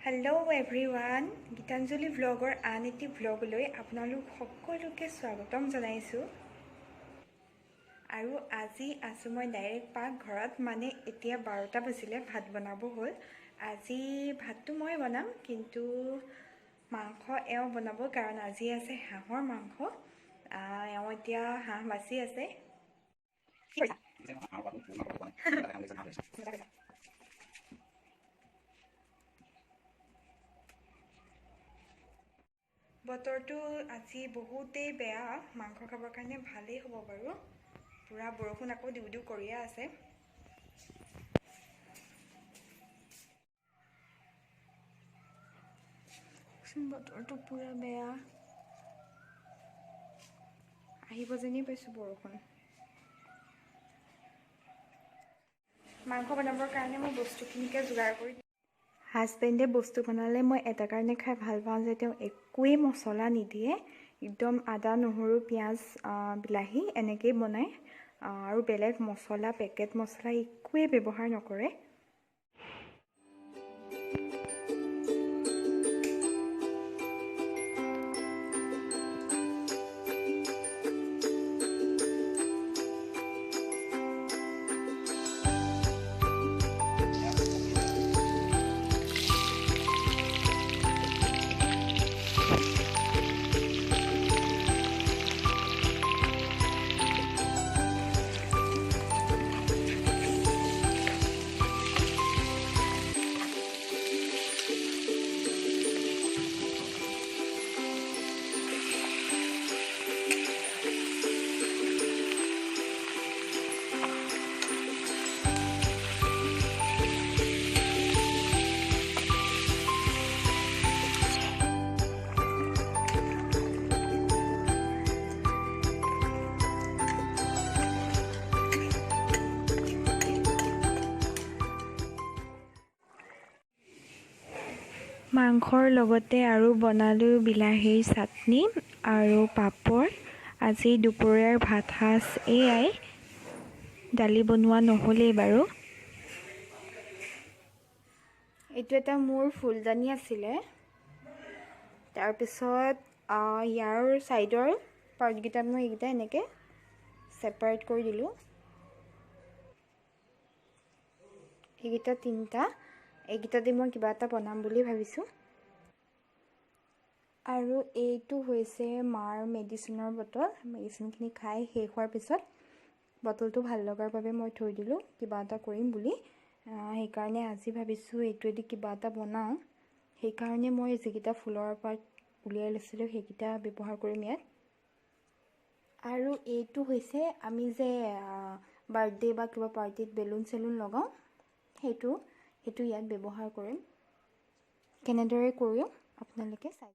Hello' everyone, Gitanjali ভ্লগৰ আন এটি ভ্লগলৈ আপোনালোক সকলোকে স্বাগতম জনাইছোঁ। আৰু আজি আছোঁ মই ডাইৰেক্ট পাকঘৰত, মানে এতিয়া 12টা বাজিলে, ভাত বনাব হ'ল। আজি ভাতটো মই বনাম, কিন্তু মাংস এওঁ বনাব, কাৰণ আজি আছে হাঁহৰ মাংস। এওঁ এতিয়া হাঁহ বাচি আছে। বতৰটো আজি বহুতেই বেয়া, মাংস খাবৰ কাৰণে ভালেই হ'ব বাৰু। পূৰা বৰষুণ আকৌ দিউ দিউ কৰিয়ে আছে। বতৰটো পূৰা বেয়া, আহিব যেনেই পাইছোঁ বৰষুণ। মাংস বনাবৰ কাৰণে মই বস্তুখিনিকে যোগাৰ কৰি হাজবেণ্ডে বস্তু বনালে মই এটা কাৰণে খাই ভাল পাওঁ যে তেওঁ একোৱেই মছলা নিদিয়ে, একদম আদা নহৰু পিঁয়াজ বিলাহী এনেকৈয়ে বনায়, আৰু বেলেগ মছলা পেকেট মছলা একোৱেই ব্যৱহাৰ নকৰে। মাংসৰ লগতে আৰু বনালোঁ বিলাহীৰ চাটনি আৰু পাপৰ। আজি দুপৰীয়াৰ ভাত সাজ এয়াই, দালি বনোৱা নহ'লেই বাৰু। এইটো এটা মোৰ ফুলদানি আছিলে, তাৰপিছত ইয়াৰ ছাইডৰ পাৰ্টকেইটাত মই এইকেইটা এনেকৈ ছেপাৰেট কৰি দিলোঁ। এইকেইটা তিনিটা, এইকেইটা দি মই কিবা এটা বনাম বুলি ভাবিছোঁ। আৰু এইটো হৈছে মাৰ মেডিচিনৰ বটল। মেডিচিনখিনি খাই শেষ হোৱাৰ পিছত বটলটো ভাল লগাৰ বাবে মই থৈ দিলোঁ, কিবা এটা কৰিম বুলি। সেইকাৰণে আজি ভাবিছোঁ এইটোৱেদি কিবা এটা বনাওঁ। সেইকাৰণে মই যিকেইটা ফুলৰ পাত উলিয়াই লৈছিলোঁ সেইকেইটা ব্যৱহাৰ কৰিম ইয়াত। আৰু এইটো হৈছে আমি যে বাৰ্থডে বা কিবা পাৰ্টিত বেলুন চেলুন লগাওঁ, সেইটো ইয়াত ব্যৱহাৰ কৰিম। কেনেদৰে কৰোঁ আপোনালোকে চাই।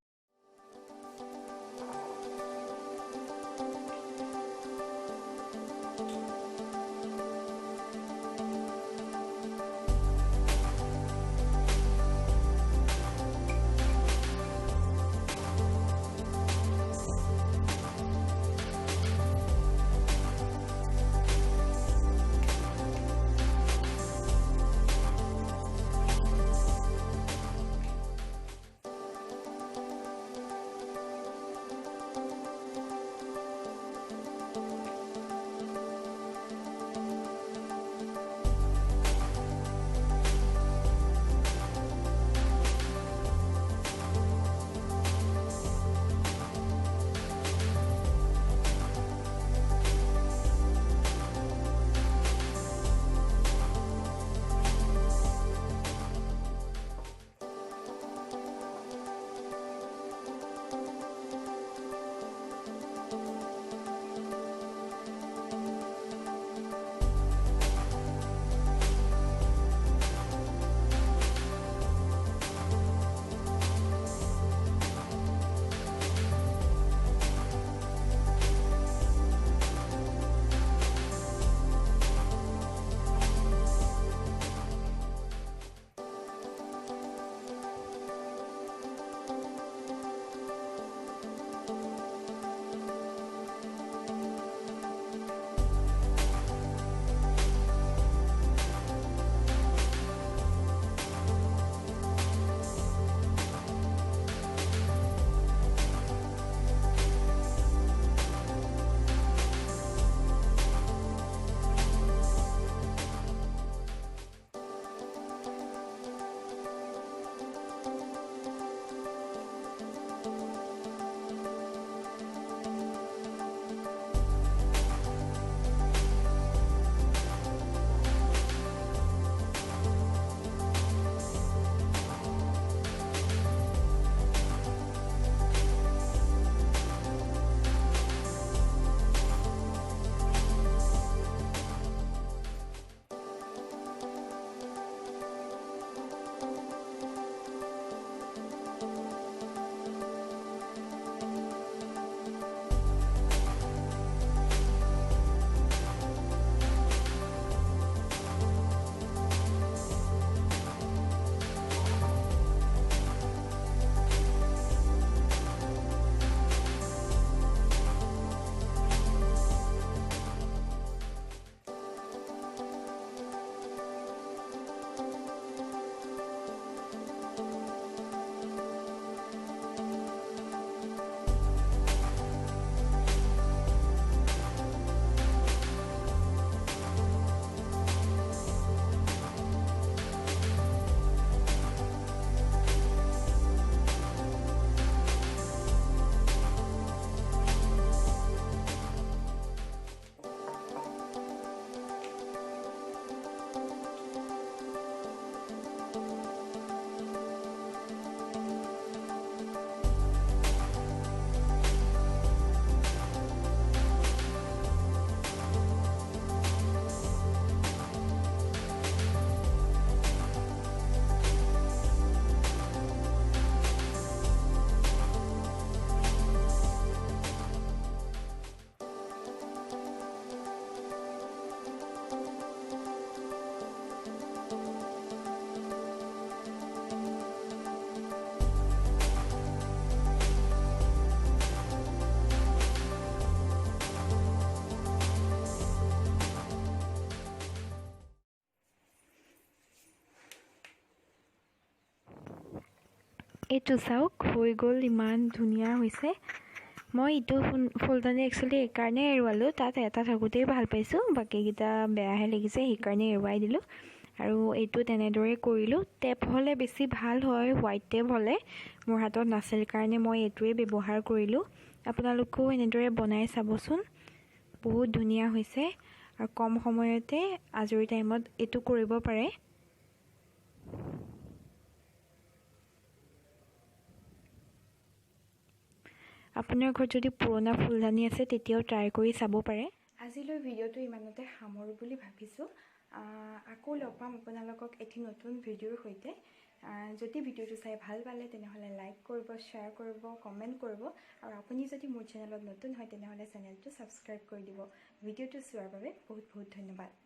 এইটো চাওক হৈ গ'ল, ইমান ধুনীয়া হৈছে। মই এইটো ফুলদানি একচুৱেলি এইকাৰণে এৰুৱালোঁ, তাত এটা থাকোঁতেই ভাল পাইছোঁ, বাকীকেইটা বেয়াহে লাগিছে, সেইকাৰণে এৰুৱাই দিলোঁ। আৰু এইটো তেনেদৰে কৰিলোঁ। টেপ হ'লে বেছি ভাল হয়, হোৱাইট টেপ হ'লে। মোৰ হাতত নাছিল কাৰণে মই এইটোৱে ব্যৱহাৰ কৰিলোঁ। আপোনালোকেও এনেদৰে বনাই চাবচোন, বহুত ধুনীয়া হৈছে। আৰু কম সময়তে আজৰি টাইমত এইটো কৰিব পাৰে। আপোনাৰ ঘৰত যদি পুৰণা ফুলদানি আছে তেতিয়াও ট্ৰাই কৰি চাব পাৰে। আজিলৈ ভিডিঅ'টো ইমানতে সামৰোঁ বুলি ভাবিছোঁ। আকৌ লগ পাম আপোনালোকক এটি নতুন ভিডিঅ'ৰ সৈতে। যদি ভিডিঅ'টো চাই ভাল পালে তেনেহ'লে লাইক কৰিব, শ্বেয়াৰ কৰিব, কমেণ্ট কৰিব। আৰু আপুনি যদি মোৰ চেনেলত নতুন হয় তেনেহ'লে চেনেলটো ছাবস্ক্ৰাইব কৰি দিব। ভিডিঅ'টো চোৱাৰ বাবে বহুত বহুত ধন্যবাদ।